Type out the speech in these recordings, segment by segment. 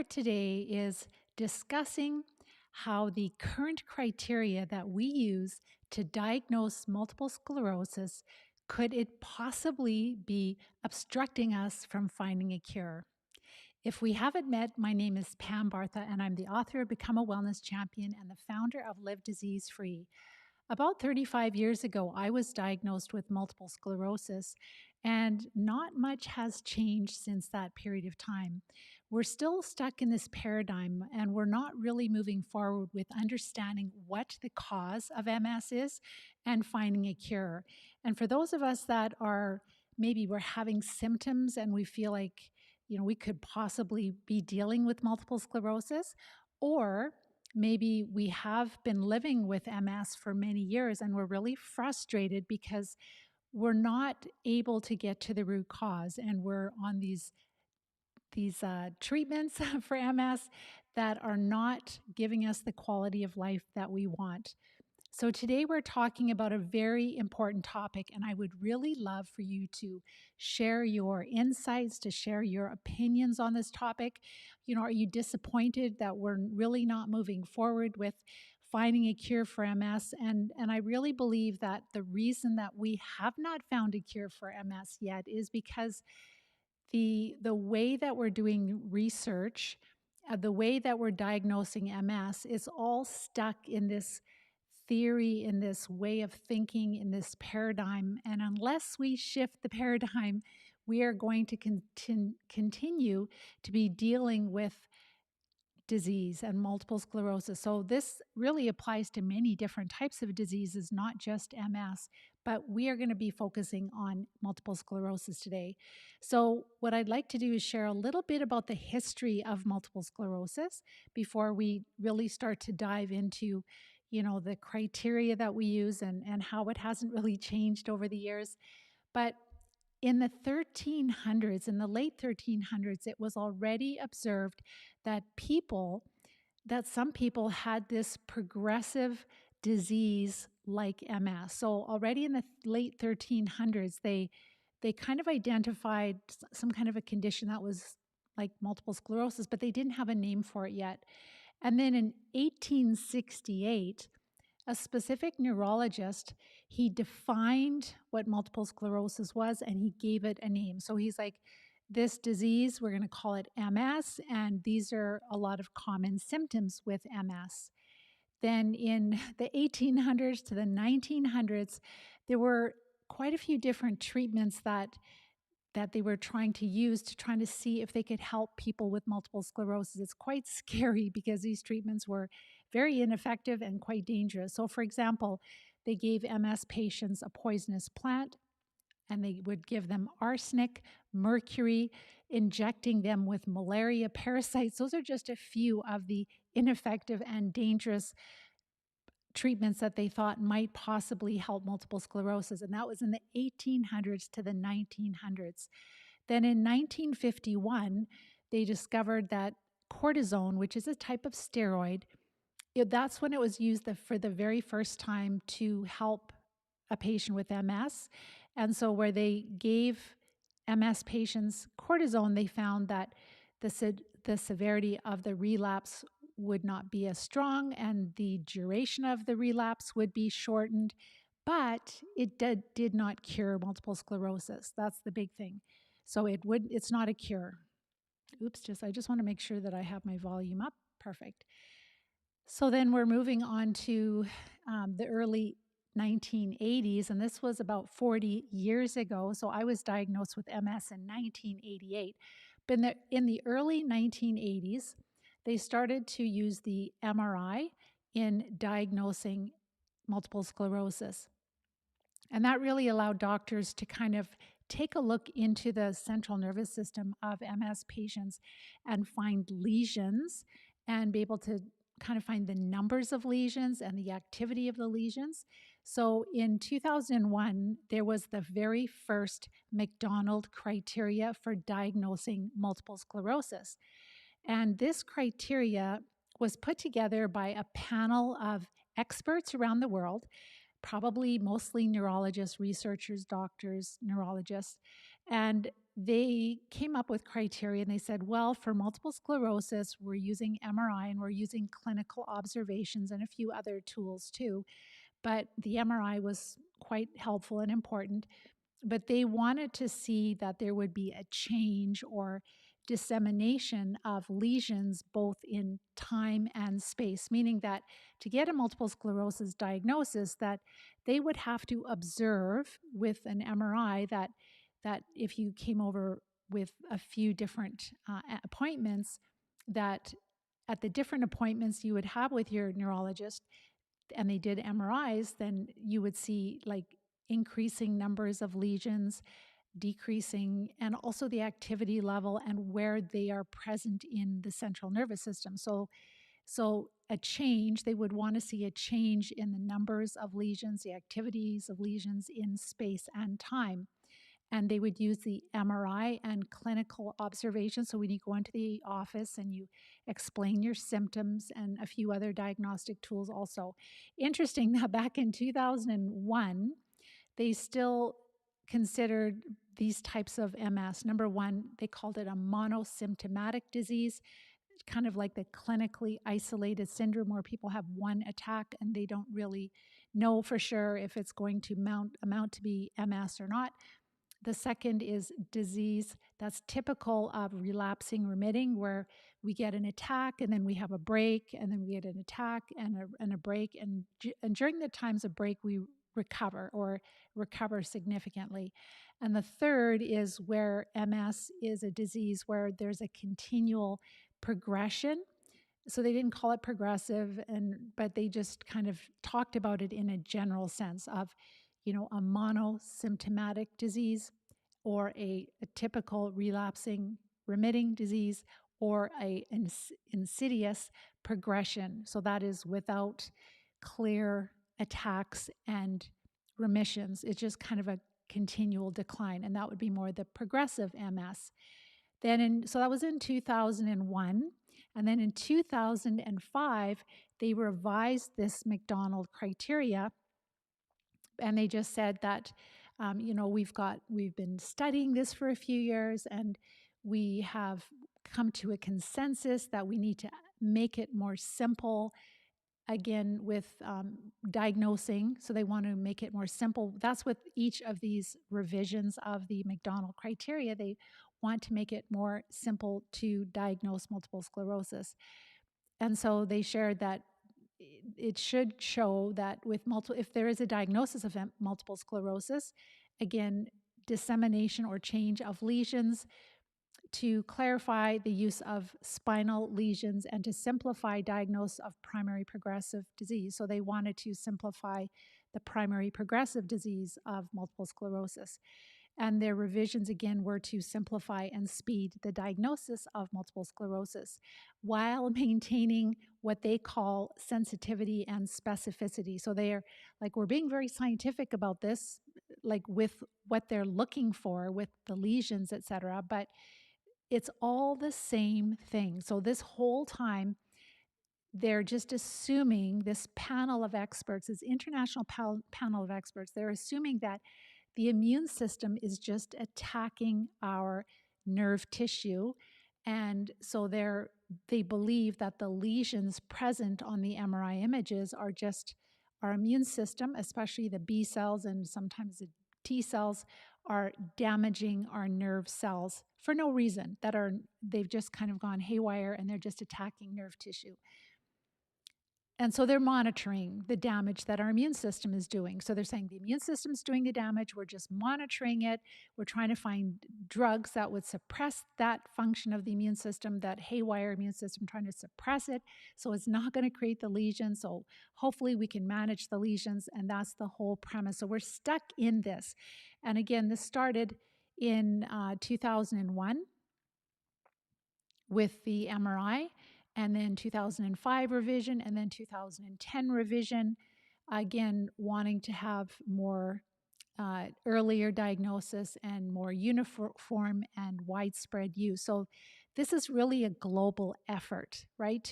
Today is discussing how the current criteria that we use to diagnose multiple sclerosis could it possibly be obstructing us from finding a cure. If we haven't met, my name is Pam Bartha, and I'm the author of Become a Wellness Champion and the founder of Live Disease Free. About 35 years ago, I was diagnosed with multiple sclerosis, and not much has changed since that period of time. We're still stuck in this paradigm, and we're not really moving forward with understanding what the cause of MS is and finding a cure. And for those of us that are maybe we're having symptoms and we feel like, we could possibly be dealing with multiple sclerosis, or maybe we have been living with MS for many years and we're really frustrated because we're not able to get to the root cause, and we're on these treatments for MS that are not giving us the quality of life that we want. So today we're talking about a very important topic, and I would really love for you to share your insights, to share your opinions on this topic. Are you disappointed that we're really not moving forward with finding a cure for MS? And I really believe that the reason that we have not found a cure for MS yet is because the way that we're doing research, the way that we're diagnosing MS is all stuck in this theory, in this way of thinking, in this paradigm. And unless we shift the paradigm, we are going to continue to be dealing with disease and multiple sclerosis. So this really applies to many different types of diseases, not just MS, but we are going to be focusing on multiple sclerosis today. So what I'd like to do is share a little bit about the history of multiple sclerosis before we really start to dive into, the criteria that we use and how it hasn't really changed over the years. But in the 1300s, in the late 1300s, it was already observed that some people had this progressive disease like MS. So already in the late 1300s, they kind of identified some kind of a condition that was like multiple sclerosis, but they didn't have a name for it yet. And then in 1868, a specific neurologist, he defined what multiple sclerosis was and he gave it a name. So he's like, this disease, we're going to call it MS, and these are a lot of common symptoms with MS. Then in the 1800s to the 1900s, there were quite a few different treatments that they were trying to use to try to see if they could help people with multiple sclerosis. It's quite scary because these treatments were very ineffective and quite dangerous. So, for example, they gave MS patients a poisonous plant, and they would give them arsenic, mercury, injecting them with malaria parasites. Those are just a few of the ineffective and dangerous treatments that they thought might possibly help multiple sclerosis. And that was in the 1800s to the 1900s. Then in 1951, they discovered that cortisone, which is a type of steroid, that's when it was used for the very first time to help a patient with MS. And so where they gave MS patients cortisone, they found that the severity of the relapse would not be as strong and the duration of the relapse would be shortened, but it did not cure multiple sclerosis. That's the big thing. So it's not a cure. I just want to make sure that I have my volume up. Perfect. So then we're moving on to the early 1980s, and this was about 40 years ago. So I was diagnosed with MS in 1988. But in the early 1980s, they started to use the MRI in diagnosing multiple sclerosis. And that really allowed doctors to kind of take a look into the central nervous system of MS patients and find lesions and be able to kind of find the numbers of lesions and the activity of the lesions. So in 2001, there was the very first McDonald criteria for diagnosing multiple sclerosis. And this criteria was put together by a panel of experts around the world, probably mostly neurologists, researchers, doctors, neurologists. And they came up with criteria and they said, well, for multiple sclerosis, we're using MRI and we're using clinical observations and a few other tools too. But the MRI was quite helpful and important. But they wanted to see that there would be a change or dissemination of lesions both in time and space, meaning that to get a multiple sclerosis diagnosis, that they would have to observe with an MRI that if you came over with a few different appointments, that at the different appointments you would have with your neurologist, and they did MRIs, then you would see like increasing numbers of lesions, decreasing, and also the activity level and where they are present in the central nervous system. So a change, they would want to see a change in the numbers of lesions, the activities of lesions in space and time. And they would use the MRI and clinical observation. So when you go into the office and you explain your symptoms and a few other diagnostic tools also. Interesting that back in 2001, they still considered these types of MS. Number one, they called it a monosymptomatic disease, kind of like the clinically isolated syndrome where people have one attack and they don't really know for sure if it's going to amount to be MS or not. The second is disease that's typical of relapsing remitting, where we get an attack and then we have a break and then we get an attack and a break. And during the times of break, we recover significantly. And the third is where MS is a disease where there's a continual progression. So they didn't call it progressive, but they just kind of talked about it in a general sense of, a monosymptomatic disease or a typical relapsing remitting disease or a insidious progression. So that is without clear attacks and remissions. It's just kind of a continual decline, and that would be more the progressive MS. So that was in 2001. And then in 2005, they revised this McDonald criteria, and they just said that, we've been studying this for a few years, and we have come to a consensus that we need to make it more simple. Again, with diagnosing, so they want to make it more simple. That's with each of these revisions of the McDonald criteria. They want to make it more simple to diagnose multiple sclerosis. And so they shared that it should show that if there is a diagnosis of multiple sclerosis, again, dissemination or change of lesions, to clarify the use of spinal lesions, and to simplify diagnosis of primary progressive disease. So they wanted to simplify the primary progressive disease of multiple sclerosis. And their revisions, again, were to simplify and speed the diagnosis of multiple sclerosis while maintaining what they call sensitivity and specificity. So they are like, we're being very scientific about this, like with what they're looking for with the lesions, et cetera, but it's all the same thing. So this whole time, they're just assuming, this panel of experts, this international panel of experts, they're assuming that the immune system is just attacking our nerve tissue. And so they believe that the lesions present on the MRI images are just our immune system, especially the B cells and sometimes the T cells, are damaging our nerve cells for no reason, they've just kind of gone haywire and they're just attacking nerve tissue. And so they're monitoring the damage that our immune system is doing. So they're saying the immune system is doing the damage. We're just monitoring it. We're trying to find drugs that would suppress that function of the immune system, that haywire immune system, trying to suppress it so it's not going to create the lesions. So hopefully we can manage the lesions, and that's the whole premise. So we're stuck in this. And again, this started in 2001 with the MRI, and then 2005 revision, and then 2010 revision, again, wanting to have more earlier diagnosis and more uniform and widespread use. So this is really a global effort, right?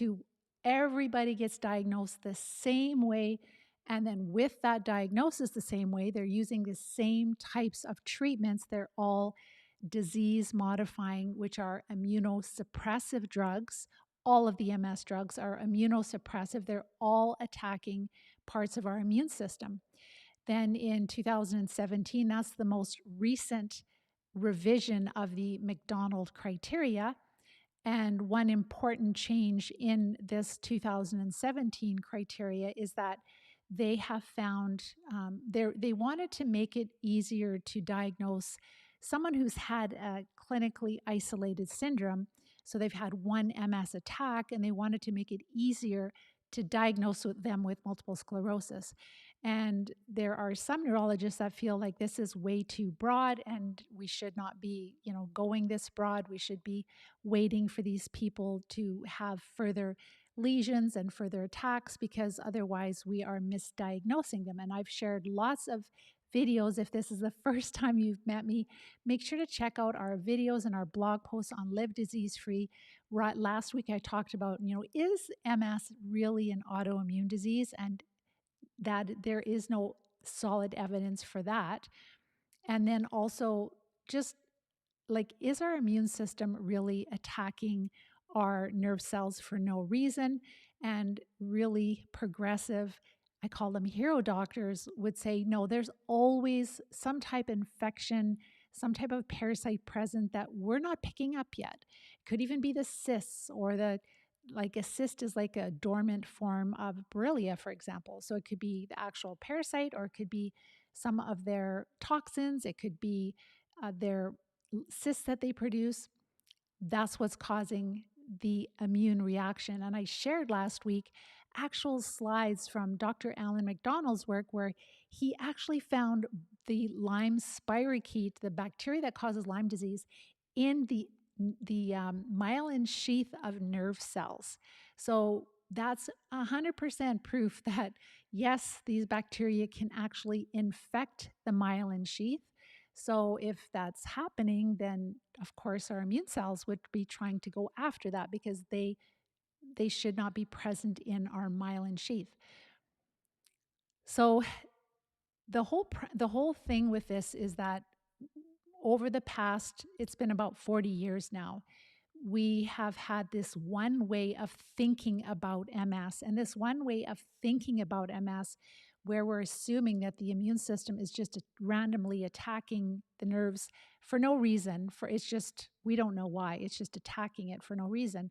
Everybody gets diagnosed the same way, and then with that diagnosis the same way, they're using the same types of treatments. They're all disease modifying, which are immunosuppressive drugs. All of the MS drugs are immunosuppressive. They're all attacking parts of our immune system. Then in 2017, that's the most recent revision of the McDonald criteria. And one important change in this 2017 criteria is that they have found they wanted to make it easier to diagnose someone who's had a clinically isolated syndrome. So they've had one MS attack, and they wanted to make it easier to diagnose them with multiple sclerosis. And there are some neurologists that feel like this is way too broad, and we should not be, going this broad. We should be waiting for these people to have further lesions and further attacks, because otherwise we are misdiagnosing them. And I've shared lots of videos. If this is the first time you've met me, make sure to check out our videos and our blog posts on Live Disease Free. Last week I talked about, is MS really an autoimmune disease? And that there is no solid evidence for that. And then also, just like, is our immune system really attacking our nerve cells for no reason? And really progressive, I call them hero doctors, would say, no, there's always some type of infection, some type of parasite present that we're not picking up yet. It could even be the cysts, or like a cyst is like a dormant form of Borrelia, for example. So it could be the actual parasite, or it could be some of their toxins. It could be their cysts that they produce. That's what's causing the immune reaction. And I shared last week actual slides from Dr. Alan McDonald's work, where he actually found the Lyme spirochete, the bacteria that causes Lyme disease, in the myelin sheath of nerve cells. So that's 100% proof that yes, these bacteria can actually infect the myelin sheath. So if that's happening, then of course our immune cells would be trying to go after that, because they should not be present in our myelin sheath. So the whole thing with this is that over the past, it's been about 40 years now, we have had this one way of thinking about MS, and this one way of thinking about MS where we're assuming that the immune system is just randomly attacking the nerves for no reason. It's just, we don't know why, it's just attacking it for no reason.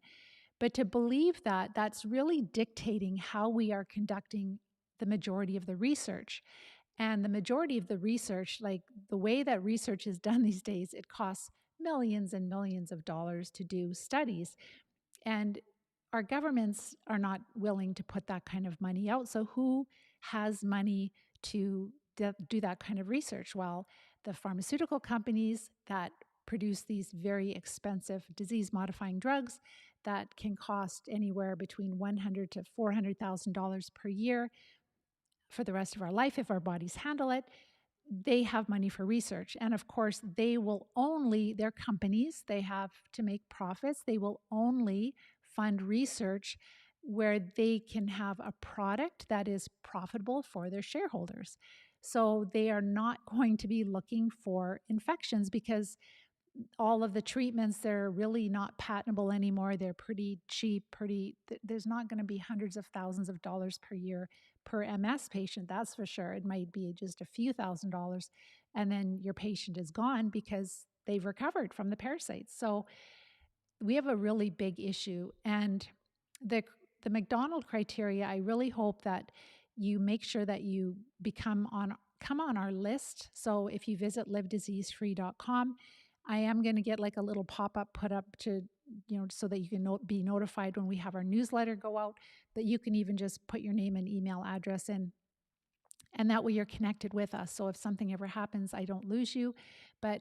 But to believe that, that's really dictating how we are conducting the majority of the research. And the majority of the research, like the way that research is done these days, it costs millions and millions of dollars to do studies. And our governments are not willing to put that kind of money out. So who has money to do that kind of research? Well, the pharmaceutical companies that produce these very expensive disease-modifying drugs that can cost anywhere between $100,000 to $400,000 per year for the rest of our life if our bodies handle it. They have money for research. And of course, they're companies, they have to make profits. They will only fund research where they can have a product that is profitable for their shareholders. So they are not going to be looking for infections, because all of the treatments, they're really not patentable anymore. They're pretty cheap, there's not going to be hundreds of thousands of dollars per year per MS patient, that's for sure. It might be just a few $1,000s, and then your patient is gone because they've recovered from the parasites. So we have a really big issue. And the McDonald criteria, I really hope that you make sure that you come on our list. So if you visit livediseasefree.com, I am going to get like a little pop-up put up to, so that you can be notified when we have our newsletter go out, that you can even just put your name and email address in, and that way you're connected with us. So if something ever happens, I don't lose you. But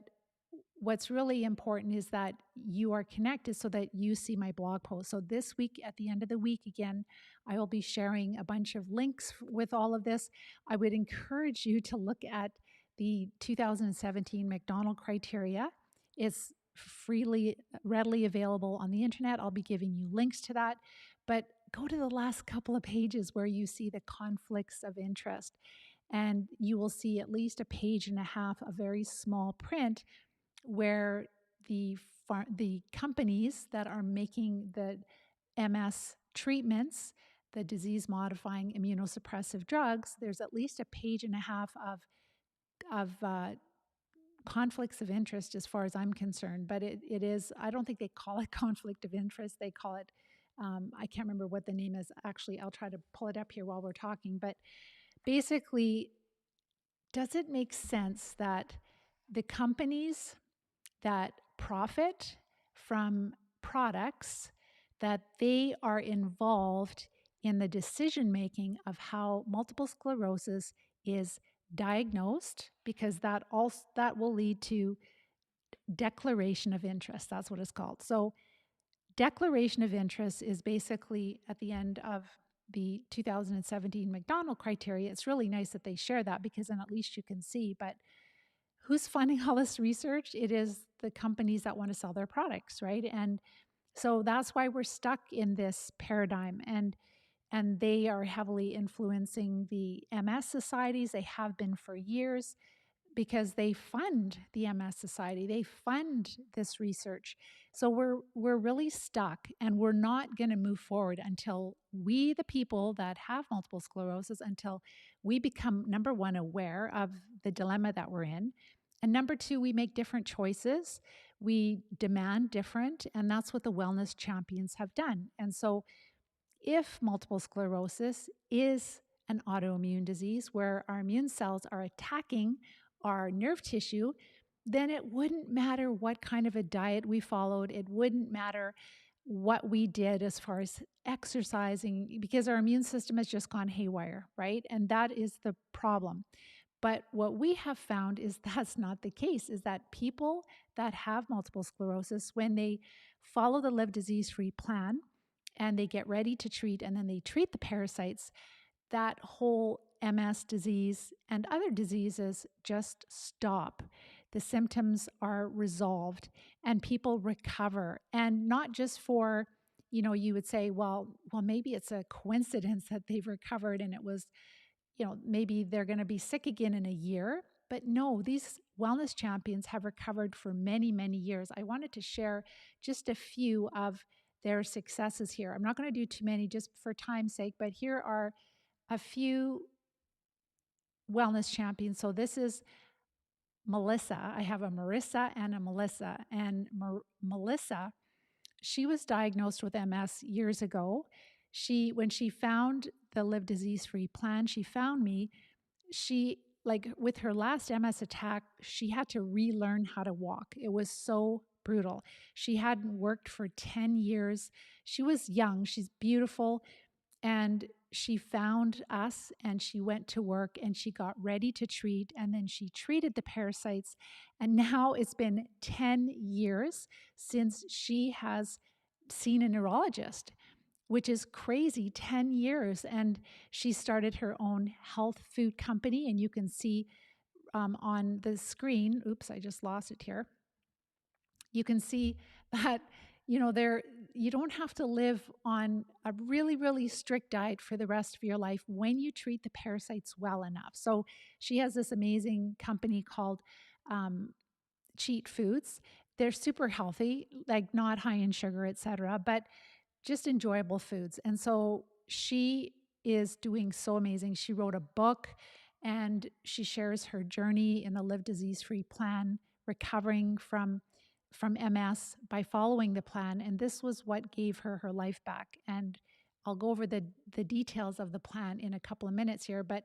what's really important is that you are connected so that you see my blog post. So this week, at the end of the week, again, I will be sharing a bunch of links with all of this. I would encourage you to look at the 2017 McDonald criteria. It's readily available on the internet. I'll be giving you links to that. But go to the last couple of pages where you see the conflicts of interest, and you will see at least a page and a half of very small print where the companies that are making the MS treatments, the disease-modifying immunosuppressive drugs, there's at least a page and a half of conflicts of interest as far as I'm concerned. But it is, I don't think they call it conflict of interest. They call it, I can't remember what the name is. Actually, I'll try to pull it up here while we're talking. But basically, does it make sense that the companies that profit from products, that they are involved in the decision making of how multiple sclerosis is diagnosed, because that will lead to declaration of interest. That's what it's called. So declaration of interest is basically at the end of the 2017 McDonald criteria. It's really nice that they share that, because then at least you can see. But who's funding all this research? It is the companies that want to sell their products, right? And so that's why we're stuck in this paradigm. And they are heavily influencing the MS societies. They have been for years, because they fund the MS Society, they fund this research. So we're really stuck, and we're not going to move forward until we, the people that have multiple sclerosis, until we become, number one, aware of the dilemma that we're in, and number two, we make different choices, we demand different, and that's what the wellness champions have done. And so if multiple sclerosis is an autoimmune disease where our immune cells are attacking our nerve tissue, then it wouldn't matter what kind of a diet we followed. It wouldn't matter what we did as far as exercising, because our immune system has just gone haywire, right? And that is the problem. But what we have found is that's not the case, is that people that have multiple sclerosis, when they follow the Live Disease-Free plan and they get ready to treat, and then they treat the parasites, that whole MS disease and other diseases just stop. The symptoms are resolved and people recover. And not just for, you would say, well, maybe it's a coincidence that they've recovered and it was, maybe they're going to be sick again in a year. But no, these wellness champions have recovered for many, many years. I wanted to share just a few of their successes here. I'm not going to do too many just for time's sake, but here are a few wellness champions. So this is Melissa. I have a Marissa and a Melissa. And Melissa, she was diagnosed with MS years ago. When she found the Live Disease-Free plan, she found me. She, like with her last MS attack, she had to relearn how to walk. It was so brutal. She hadn't worked for 10 years. She was young. She's beautiful. And she found us and she went to work and she got ready to treat, and then she treated the parasites. And now it's been 10 years since she has seen a neurologist, which is crazy, 10 years. And she started her own health food company. And you can see on the screen, oops, I just lost it here. You can see that, you don't have to live on a really, really strict diet for the rest of your life when you treat the parasites well enough. So she has this amazing company called Cheat Foods. They're super healthy, like not high in sugar, etc., but just enjoyable foods. And so she is doing so amazing. She wrote a book and she shares her journey in the Live Disease-Free plan, recovering from MS by following the plan. And this was what gave her her life back. And I'll go over the details of the plan in a couple of minutes here, but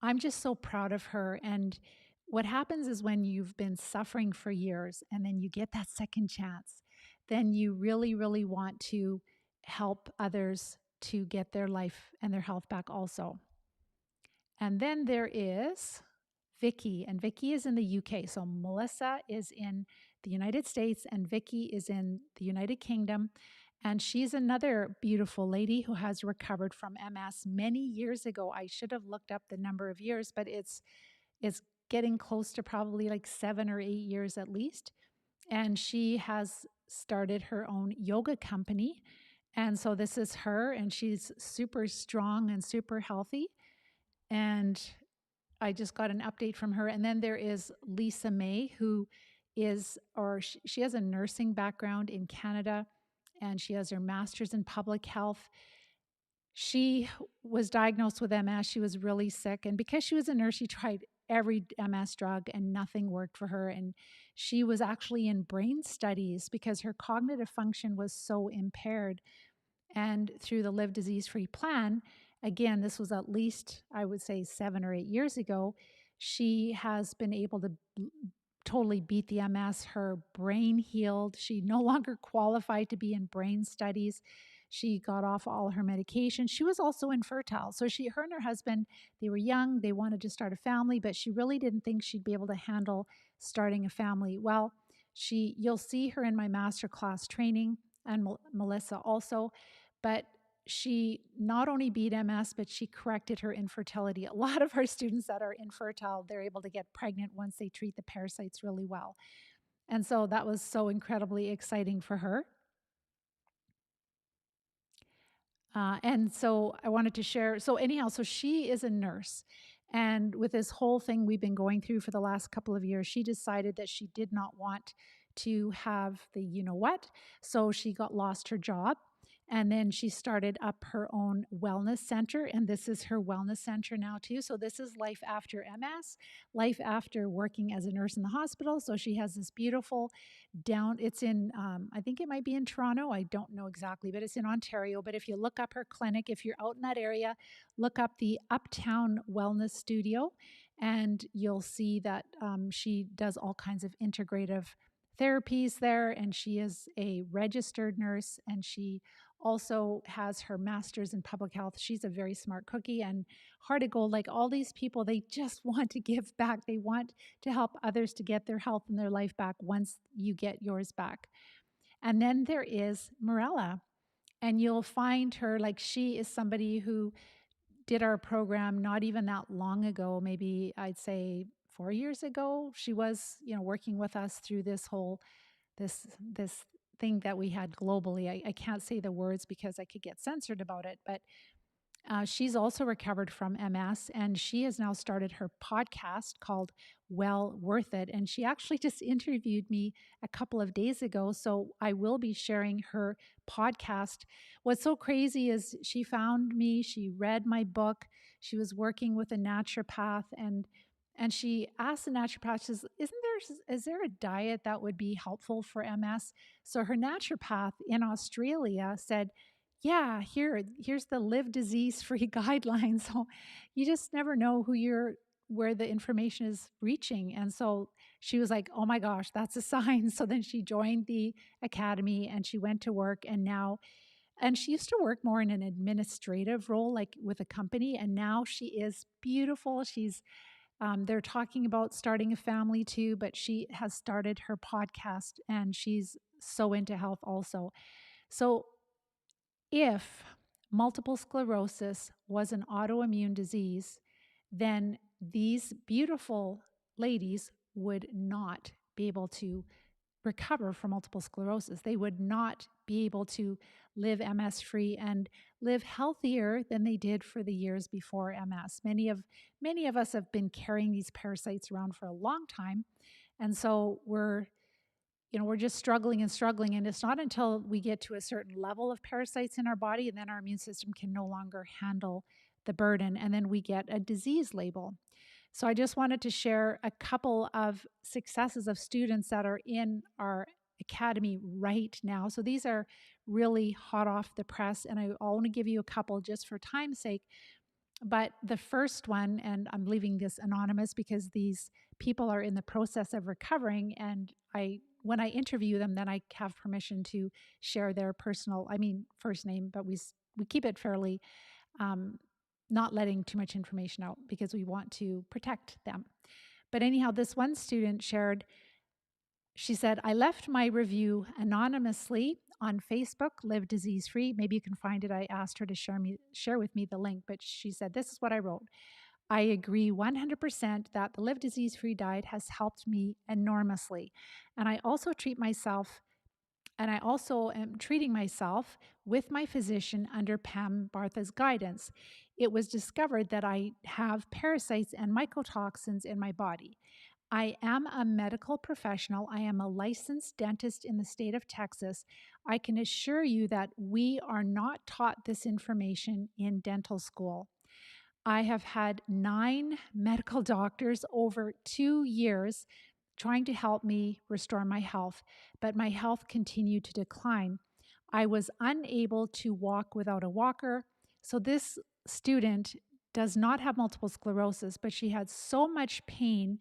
I'm just so proud of her. And what happens is when you've been suffering for years and then you get that second chance, then you really, really want to help others to get their life and their health back also. And then there is Vicky, and Vicky is in the UK. So Melissa is in the United States and Vicky is in the United Kingdom. And she's another beautiful lady who has recovered from MS many years ago. I should have looked up the number of years, but it's getting close to probably like 7 or 8 years at least. And she has started her own yoga company. And so this is her, and she's super strong and super healthy. And I just got an update from her. And then there is Lisa May, who she has a nursing background in Canada, and she has her master's in public health. She was diagnosed with MS. She was really sick. And because she was a nurse, she tried every MS drug and nothing worked for her. And she was actually in brain studies because her cognitive function was so impaired. And through the Live Disease Free plan, again, this was at least, I would say, 7 or 8 years ago, she has been able to totally beat the MS. Her brain healed. She no longer qualified to be in brain studies. She got off all her medication. She was also infertile. So her and her husband, they were young. They wanted to start a family, but she really didn't think she'd be able to handle starting a family. Well, you'll see her in my masterclass training, and Melissa also, but she not only beat MS, but she corrected her infertility. A lot of our students that are infertile, they're able to get pregnant once they treat the parasites really well. And so that was so incredibly exciting for her. And so I wanted to share. So, anyhow, so she is a nurse. And with this whole thing we've been going through for the last couple of years, she decided that she did not want to have the you know what. So she lost her job. And then she started up her own wellness center. And this is her wellness center now, too. So this is life after MS, life after working as a nurse in the hospital. So she has this beautiful it's in, I think it might be in Toronto. I don't know exactly, but it's in Ontario. But if you look up her clinic, if you're out in that area, look up the Uptown Wellness Studio, and you'll see that she does all kinds of integrative therapies there. And she is a registered nurse, and she also has her master's in public health. She's a very smart cookie and heart of gold. Like all these people, they just want to give back. They want to help others to get their health and their life back once you get yours back. And then there is Morella, and you'll find her, like, she is somebody who did our program not even that long ago, maybe I'd say 4 years ago. She was, working with us through this thing that we had globally. I can't say the words because I could get censored about it, but she's also recovered from MS, and she has now started her podcast called Well Worth It. And she actually just interviewed me a couple of days ago. So I will be sharing her podcast. What's so crazy is she found me, she read my book, she was working with a naturopath, and she asked the naturopath, she says, is there a diet that would be helpful for MS? So her naturopath in Australia said, yeah, here's the Live Disease Free guidelines. So you just never know where the information is reaching. And so she was like, oh my gosh, that's a sign. So then she joined the academy and she went to work, and she used to work more in an administrative role, like with a company. And now she is beautiful. They're talking about starting a family too, but she has started her podcast and she's so into health also. So if multiple sclerosis was an autoimmune disease, then these beautiful ladies would not be able to recover from multiple sclerosis. They would not be able to live MS free and live healthier than they did for the years before MS. Many of us have been carrying these parasites around for a long time. And so we're just struggling and struggling. And it's not until we get to a certain level of parasites in our body, and then our immune system can no longer handle the burden. And then we get a disease label. So I just wanted to share a couple of successes of students that are in our academy right now. So these are really hot off the press, and I'll only give you a couple just for time's sake. But the first one, and I'm leaving this anonymous because these people are in the process of recovering, and when I interview them, then I have permission to share their first name, but we keep it fairly, not letting too much information out because we want to protect them. But anyhow, this one student shared, she said, I left my review anonymously on Facebook, Live Disease Free. Maybe you can find it. I asked her to share with me the link, but she said, this is what I wrote. I agree 100% that the Live Disease Free diet has helped me enormously. And I also am treating myself with my physician under Pam Bartha's guidance. It was discovered that I have parasites and mycotoxins in my body. I am a medical professional. I am a licensed dentist in the state of Texas. I can assure you that we are not taught this information in dental school. I have had 9 medical doctors over 2 years trying to help me restore my health, but my health continued to decline. I was unable to walk without a walker. So this student does not have multiple sclerosis, but she had so much pain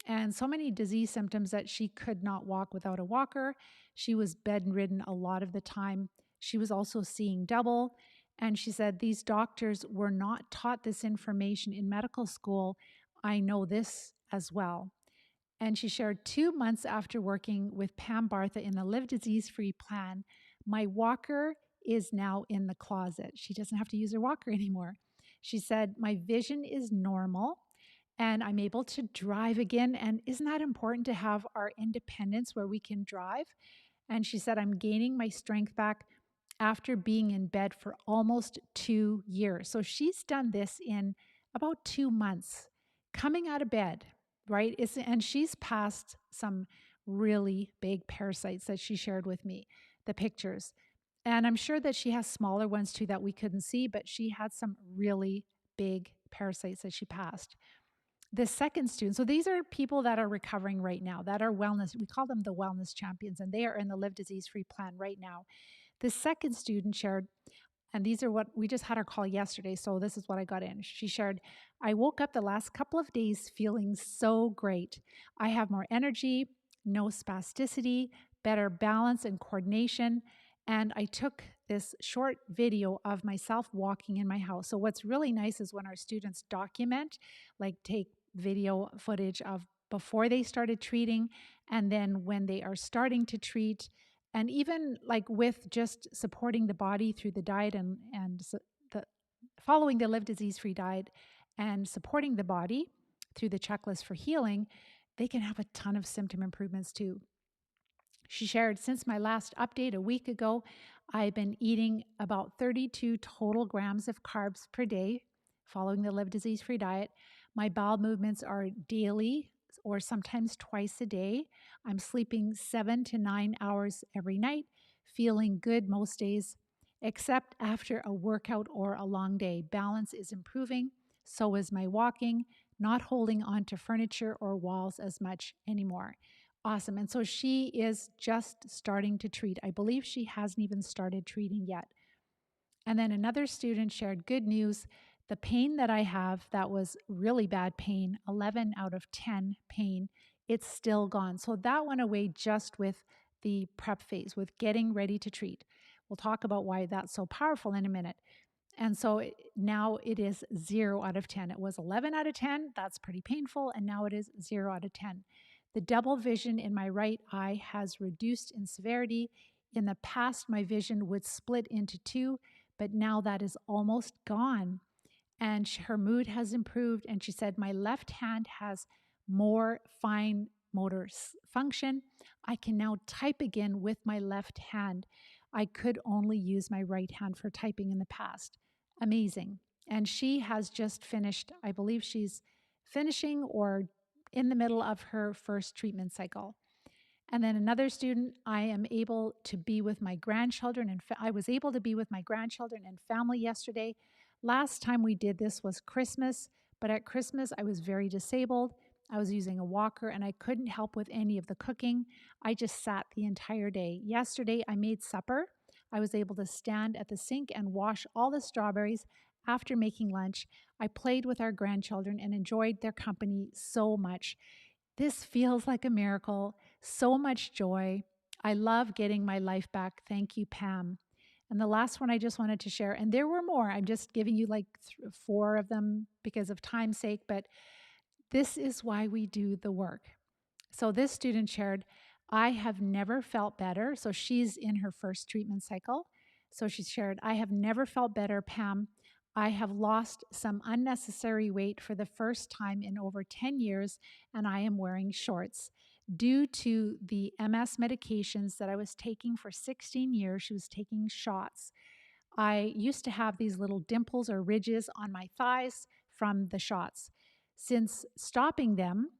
and so many disease symptoms that she could not walk without a walker. She was bedridden a lot of the time. She was also seeing double. And she said, these doctors were not taught this information in medical school. I know this as well. And she shared 2 months after working with Pam Bartha in the Live Disease Free plan, my walker is now in the closet. She doesn't have to use her walker anymore. She said, my vision is normal and I'm able to drive again. And isn't that important to have our independence where we can drive? And she said, I'm gaining my strength back after being in bed for almost 2 years. So she's done this in about 2 months, coming out of bed, right? And she's passed some really big parasites that she shared with me, the pictures. And I'm sure that she has smaller ones too that we couldn't see, but she had some really big parasites that she passed. The second student, so these are people that are recovering right now, that are wellness, we call them the wellness champions, and they are in the Live Disease Free plan right now. The second student shared, and these are what we just had our call yesterday, so this is what I got in. She shared, I woke up the last couple of days feeling so great. I have more energy, no spasticity, better balance and coordination. And I took this short video of myself walking in my house. So, what's really nice is when our students document, like take video footage of before they started treating and then when they are starting to treat, and even like with just supporting the body through the diet and the following the Live Disease Free diet and supporting the body through the checklist for healing, they can have a ton of symptom improvements too. She shared, since my last update a week ago, I've been eating about 32 total grams of carbs per day following the Live Disease Free diet. My bowel movements are daily or sometimes twice a day. I'm sleeping 7 to 9 hours every night, feeling good most days, except after a workout or a long day. Balance is improving, so is my walking, not holding on to furniture or walls as much anymore. Awesome. And so she is just starting to treat. I believe she hasn't even started treating yet. And then another student shared good news. The pain that I have, that was really bad pain, 11 out of 10 pain, it's still gone. So that went away just with the prep phase, with getting ready to treat. We'll talk about why that's so powerful in a minute. And so now it is 0 out of 10. It was 11 out of 10. That's pretty painful. And now it is 0 out of 10. The double vision in my right eye has reduced in severity. In the past, my vision would split into two, but now that is almost gone. And her mood has improved. And she said, my left hand has more fine motor function. I can now type again with my left hand. I could only use my right hand for typing in the past. Amazing. And she has just finished, I believe she's finishing or in the middle of her first treatment cycle. And then another student, I am able to be with my grandchildren, and I was able to be with my grandchildren and family yesterday. Last time we did this was Christmas, but at Christmas I was very disabled. I was using a walker and I couldn't help with any of the cooking. I just sat the entire day. Yesterday I made supper. I was able to stand at the sink and wash all the strawberries after making lunch. I played with our grandchildren and enjoyed their company so much. This feels like a miracle, so much joy. I love getting my life back. Thank you, Pam. And the last one I just wanted to share, and there were more, I'm just giving you like 4 of them because of time's sake, but this is why we do the work. So this student shared, I have never felt better. So she's in her first treatment cycle. So she shared, I have never felt better, Pam. I have lost some unnecessary weight for the first time in over 10 years, and I am wearing shorts. Due to the MS medications that I was taking for 16 years, she was taking shots. I used to have these little dimples or ridges on my thighs from the shots. Since stopping them,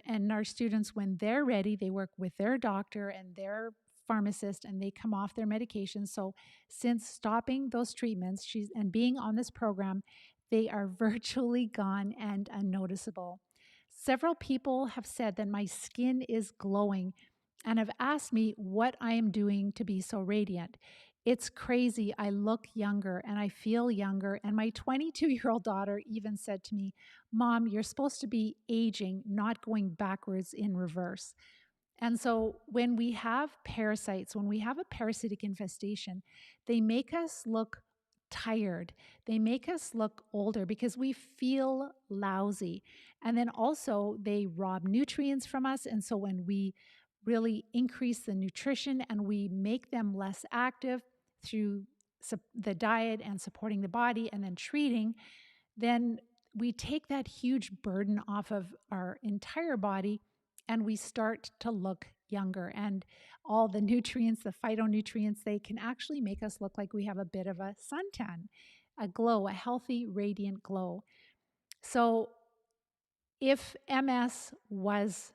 and our students, when they're ready, they work with their doctor and their pharmacist, and they come off their medications. So since stopping those treatments, and being on this program, they are virtually gone and unnoticeable. Several people have said that my skin is glowing and have asked me what I am doing to be so radiant. It's crazy. I look younger and I feel younger. And my 22-year-old daughter even said to me, Mom, you're supposed to be aging, not going backwards in reverse. And so when we have parasites, when we have a parasitic infestation, they make us look tired. They make us look older because we feel lousy. And then also they rob nutrients from us. And so when we really increase the nutrition and we make them less active through the diet and supporting the body and then treating, then we take that huge burden off of our entire body and we start to look younger. And all the nutrients, the phytonutrients, they can actually make us look like we have a bit of a suntan, a glow, a healthy, radiant glow. So if MS was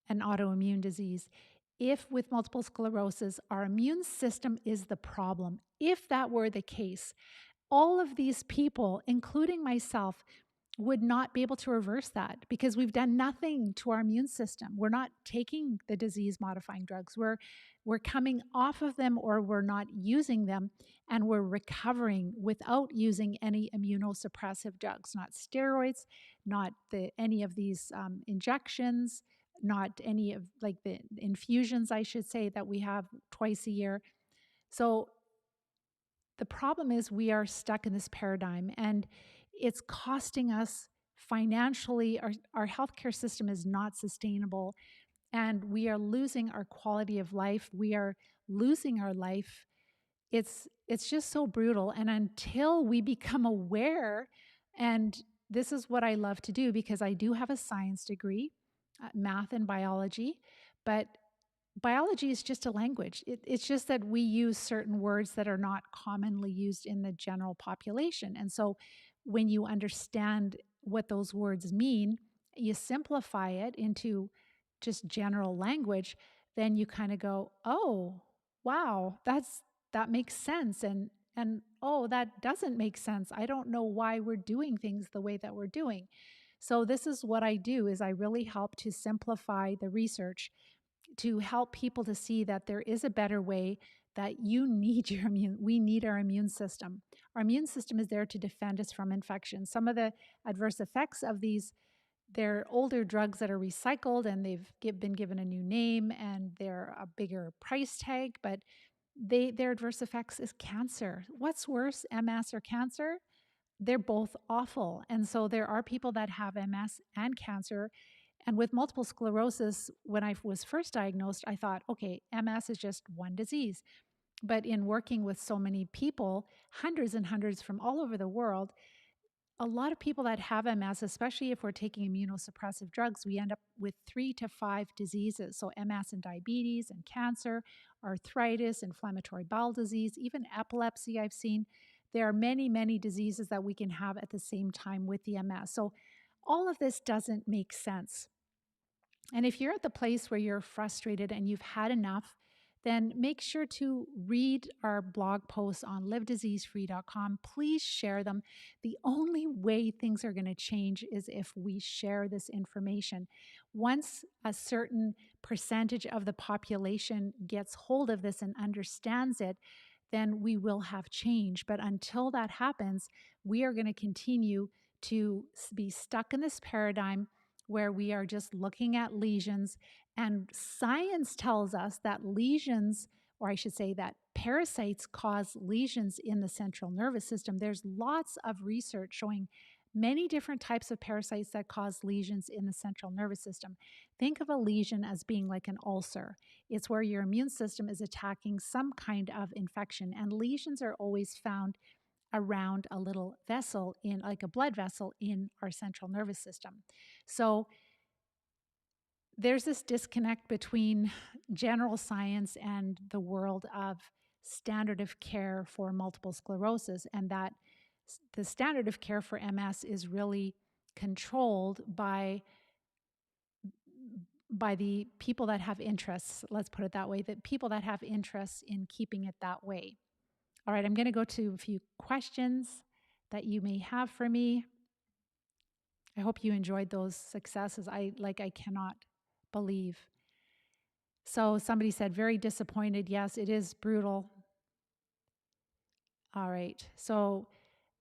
an autoimmune disease, if with multiple sclerosis, our immune system is the problem, if that were the case, all of these people, including myself, would not be able to reverse that because we've done nothing to our immune system. We're not taking the disease modifying drugs. We're coming off of them, or we're not using them, and we're recovering without using any immunosuppressive drugs, not steroids, not any of these injections, not any of like the infusions, I should say, that we have twice a year. So the problem is we are stuck in this paradigm, and it's costing us financially. Our healthcare system is not sustainable, and we are losing our quality of life. We are losing our life. It's just so brutal. And until we become aware, and this is what I love to do because I do have a science degree, math and biology, but biology is just a language. It's just that we use certain words that are not commonly used in the general population. And so when you understand what those words mean, you simplify it into just general language, then you kind of go, oh, wow, that makes sense. And oh, that doesn't make sense. I don't know why we're doing things the way that we're doing. So this is what I do is I really help to simplify the research to help people to see that there is a better way, that we need our immune system. Our immune system is there to defend us from infection. Some of the adverse effects of these, they're older drugs that are recycled and they've been given a new name and they're a bigger price tag, but their adverse effects is cancer. What's worse, MS or cancer? They're both awful. And so there are people that have MS and cancer. And with multiple sclerosis, when I was first diagnosed, I thought, okay, MS is just one disease. But in working with so many people, hundreds and hundreds from all over the world, a lot of people that have MS, especially if we're taking immunosuppressive drugs, we end up with 3 to 5 diseases. So MS and diabetes and cancer, arthritis, inflammatory bowel disease, even epilepsy I've seen. There are many, many diseases that we can have at the same time with the MS. So all of this doesn't make sense. And if you're at the place where you're frustrated and you've had enough, then make sure to read our blog posts on livediseasefree.com. Please share them. The only way things are going to change is if we share this information. Once a certain percentage of the population gets hold of this and understands it, then we will have change. But until that happens, we are going to continue to be stuck in this paradigm where we are just looking at lesions. And science tells us that lesions, or I should say that parasites cause lesions in the central nervous system. There's lots of research showing many different types of parasites that cause lesions in the central nervous system. Think of a lesion as being like an ulcer. It's where your immune system is attacking some kind of infection, and lesions are always found around a little vessel, in like a blood vessel in our central nervous system. So there's this disconnect between general science and the world of standard of care for multiple sclerosis, and that the standard of care for MS is really controlled by by the people that have interests, let's put it that way, the people that have interests in keeping it that way. All right, I'm going to go to a few questions that you may have for me. I hope you enjoyed those successes. I cannot believe. So somebody said, very disappointed. Yes, it is brutal. All right. So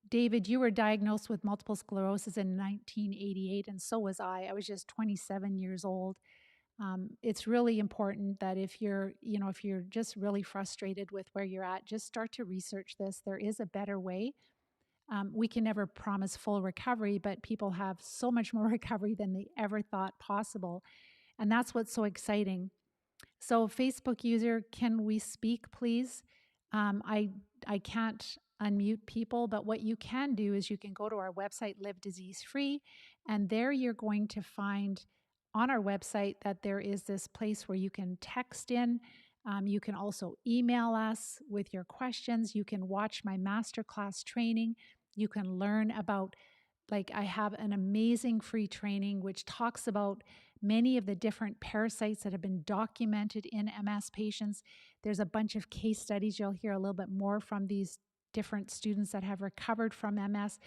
David, you were diagnosed with multiple sclerosis in 1988, and so was I. I was just 27 years old. It's really important that if you're just really frustrated with where you're at, just start to research this. There is a better way. We can never promise full recovery, but people have so much more recovery than they ever thought possible. And that's what's so exciting. So, Facebook user, can we speak, please? I can't unmute people, but what you can do is you can go to our website, Live Disease Free, and there you're going to find on our website that there is this place where you can text in. You can also email us with your questions. You can watch my masterclass training. You can learn about, like, I have an amazing free training which talks about many of the different parasites that have been documented in MS patients. There's a bunch of case studies. You'll hear a little bit more from these different students that have recovered from MS.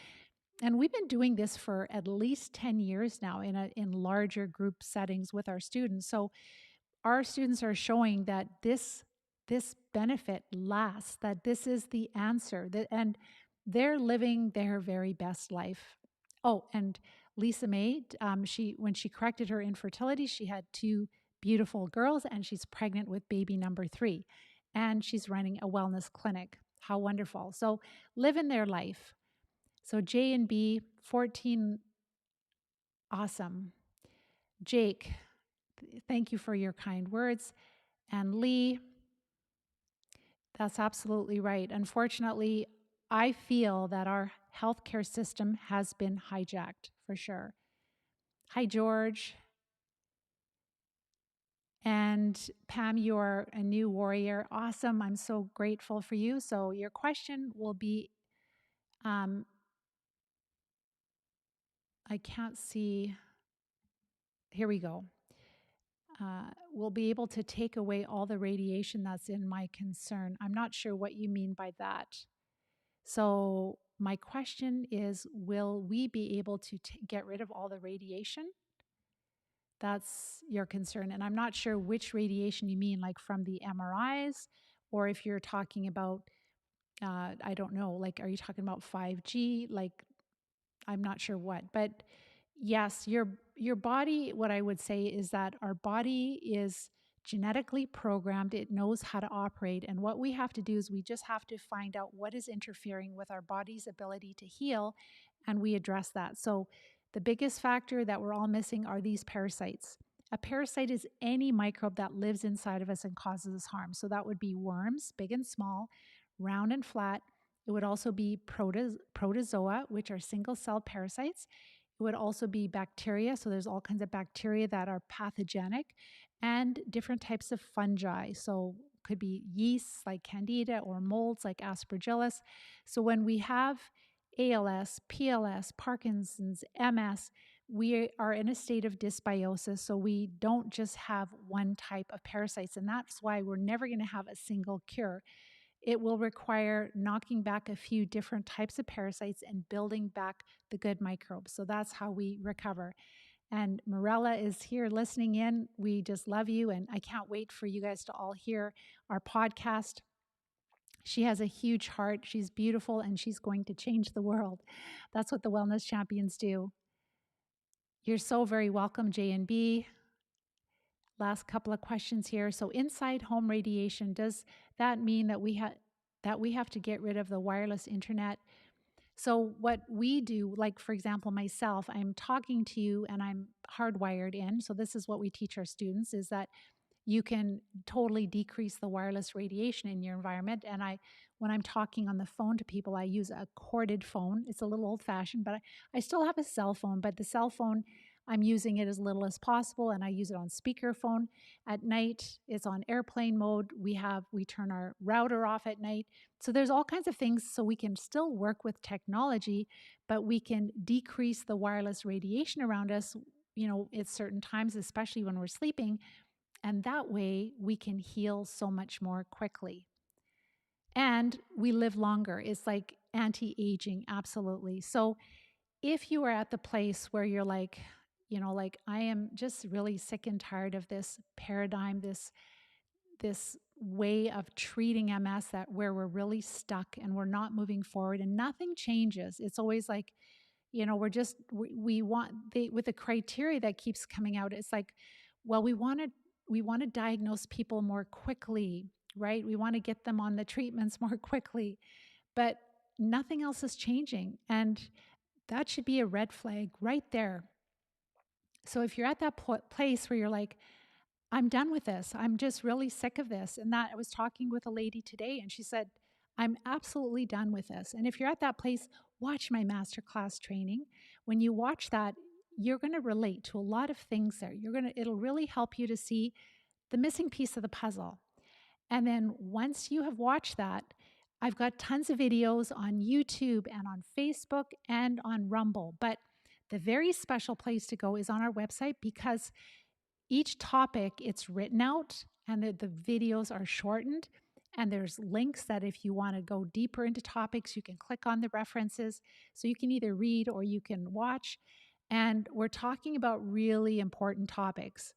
And we've been doing this for at least 10 years now in larger group settings with our students. So our students are showing that this benefit lasts, that this is the answer, and they're living their very best life. Oh, and Lisa May, when she corrected her infertility, she had 2 beautiful girls, and she's pregnant with baby number 3, and she's running a wellness clinic. How wonderful! So living their life. So J and B, 14, awesome. Jake, thank you for your kind words. And Lee, that's absolutely right. Unfortunately, I feel that our healthcare system has been hijacked for sure. Hi, George. And Pam, you're a new warrior. Awesome. I'm so grateful for you. So your question will be, I can't see. Here we go. We'll be able to take away all the radiation that's in my concern. I'm not sure what you mean by that. So my question is, will we be able to get rid of all the radiation? That's your concern. And I'm not sure which radiation you mean, like from the MRIs, or if you're talking about, I don't know, like, are you talking about 5G? Like, I'm not sure what, but yes, your body, what I would say is that our body is genetically programmed. It knows how to operate. And what we have to do is we just have to find out what is interfering with our body's ability to heal, and we address that. So the biggest factor that we're all missing are these parasites. A parasite is any microbe that lives inside of us and causes us harm. So that would be worms, big and small, round and flat. It would also be protozoa, which are single-celled parasites. It would also be bacteria. So there's all kinds of bacteria that are pathogenic, and different types of fungi. So could be yeasts like Candida, or molds like Aspergillus. So when we have ALS, PLS, Parkinson's, MS, we are in a state of dysbiosis. So we don't just have one type of parasites. And that's why we're never going to have a single cure. It will require knocking back a few different types of parasites and building back the good microbes. So that's how we recover. And Morella is here listening in. We just love you, and I can't wait for you guys to all hear our podcast. She has a huge heart. She's beautiful, and she's going to change the world. That's what the Wellness Champions do. You're so very welcome, J and B. Last couple of questions here. So inside home radiation, does that mean that we have to get rid of the wireless internet? So what we do, like for example, myself, I'm talking to you and I'm hardwired in. So this is what we teach our students, is that you can totally decrease the wireless radiation in your environment. And when I'm talking on the phone to people, I use a corded phone. It's a little old fashioned, but I still have a cell phone, but the cell phone, I'm using it as little as possible, and I use it on speakerphone. At night, it's on airplane mode. We turn our router off at night. So there's all kinds of things, so we can still work with technology, but we can decrease the wireless radiation around us, at certain times, especially when we're sleeping. And that way we can heal so much more quickly. And we live longer. It's like anti-aging, absolutely. So if you are at the place where you're like, like I am just really sick and tired of this paradigm, this way of treating MS, that where we're really stuck and we're not moving forward and nothing changes. It's always like, we want with the criteria that keeps coming out. It's like, well, we want to diagnose people more quickly, right? We want to get them on the treatments more quickly, but nothing else is changing. And that should be a red flag right there. So if you're at that place where you're like, I'm done with this, I'm just really sick of this. And that I was talking with a lady today and she said, I'm absolutely done with this. And if you're at that place, watch my masterclass training. When you watch that, you're going to relate to a lot of things there. It'll really help you to see the missing piece of the puzzle. And then once you have watched that, I've got tons of videos on YouTube and on Facebook and on Rumble. But the very special place to go is on our website, because each topic, it's written out and the videos are shortened. And there's links that if you want to go deeper into topics, you can click on the references. So you can either read or you can watch. And we're talking about really important topics.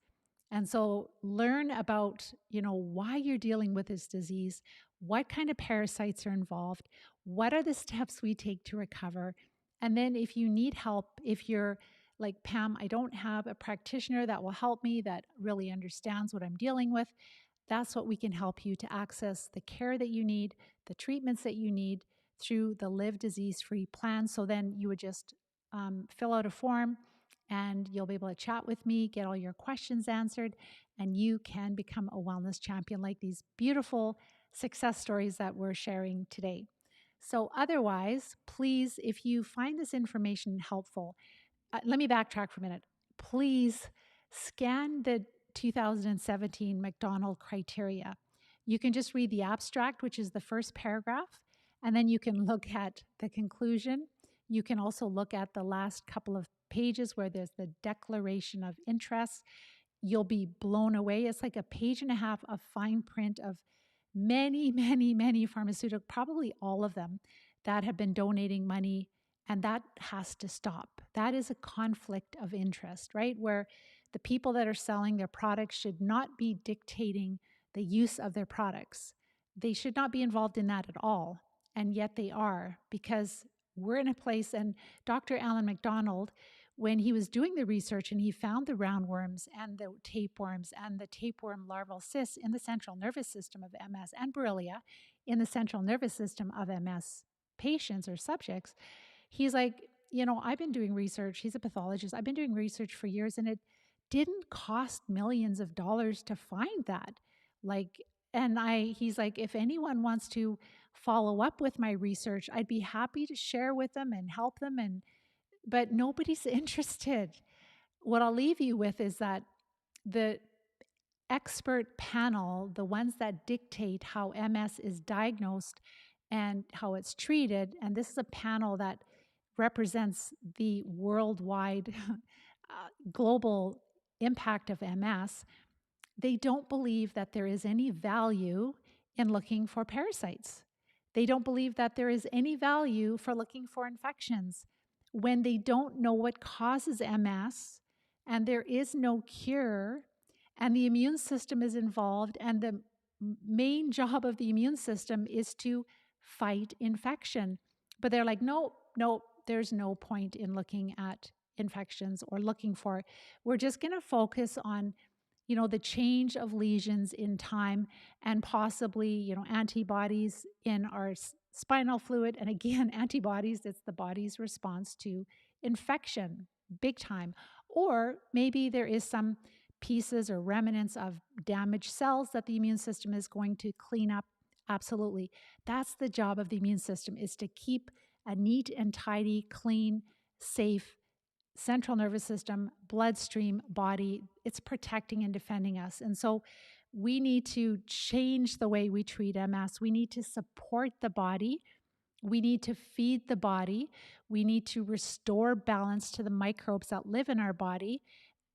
And so learn about, why you're dealing with this disease, what kind of parasites are involved, what are the steps we take to recover. And then if you need help, if you're like, Pam, I don't have a practitioner that will help me, that really understands what I'm dealing with, that's what we can help you to access the care that you need, the treatments that you need through the Live Disease-Free plan. So then you would just fill out a form and you'll be able to chat with me, get all your questions answered, and you can become a wellness champion like these beautiful success stories that we're sharing today. So otherwise, please, if you find this information helpful, let me backtrack for a minute. Please scan the 2017 McDonald criteria. You can just read the abstract, which is the first paragraph, and then you can look at the conclusion. You can also look at the last couple of pages where there's the declaration of interest. You'll be blown away. It's like a page and a half of fine print of many, many, many pharmaceutical, probably all of them, that have been donating money. And that has to stop. That is a conflict of interest, right? Where the people that are selling their products should not be dictating the use of their products. They should not be involved in that at all. And yet they are, because we're in a place, and Dr. Alan MacDonald, when he was doing the research and he found the roundworms and the tapeworms and the tapeworm larval cysts in the central nervous system of MS and Borrelia in the central nervous system of MS patients or subjects, he's like, I've been doing research. He's a pathologist. I've been doing research for years, and it didn't cost millions of dollars to find that. He's like, if anyone wants to follow up with my research, I'd be happy to share with them and help them. But nobody's interested. What I'll leave you with is that the expert panel, the ones that dictate how MS is diagnosed and how it's treated, and this is a panel that represents the worldwide global impact of MS, they don't believe that there is any value in looking for parasites. They don't believe that there is any value for looking for infections when they don't know what causes MS and there is no cure and the immune system is involved, and the main job of the immune system is to fight infection. But they're like, nope, there's no point in looking at infections or looking for, we're just going to focus on, the change of lesions in time and possibly, antibodies in our spinal fluid. And again, antibodies, it's the body's response to infection, big time. Or maybe there is some pieces or remnants of damaged cells that the immune system is going to clean up. Absolutely. That's the job of the immune system, is to keep a neat and tidy, clean, safe central nervous system, bloodstream, body. It's protecting and defending us. And so we need to change the way we treat MS. We need to support the body. We need to feed the body. We need to restore balance to the microbes that live in our body.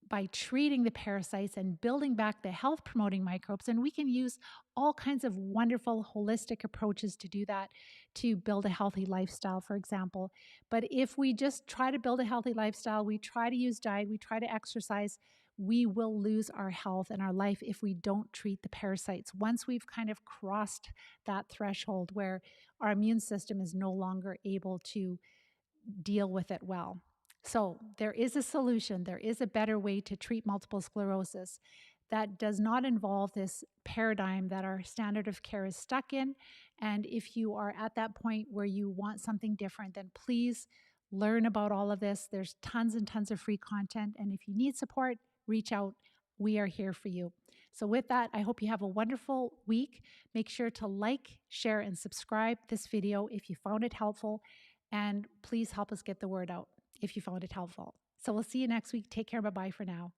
by treating the parasites and building back the health promoting microbes. And we can use all kinds of wonderful holistic approaches to do that, to build a healthy lifestyle, for example. But if we just try to build a healthy lifestyle, we try to use diet, we try to exercise, we will lose our health and our life if we don't treat the parasites. Once we've kind of crossed that threshold where our immune system is no longer able to deal with it well. So there is a solution. There is a better way to treat multiple sclerosis that does not involve this paradigm that our standard of care is stuck in. And if you are at that point where you want something different, then please learn about all of this. There's tons and tons of free content. And if you need support, reach out. We are here for you. So with that, I hope you have a wonderful week. Make sure to like, share, and subscribe this video if you found it helpful. And please help us get the word out if you found it helpful. So we'll see you next week. Take care. Bye-bye for now.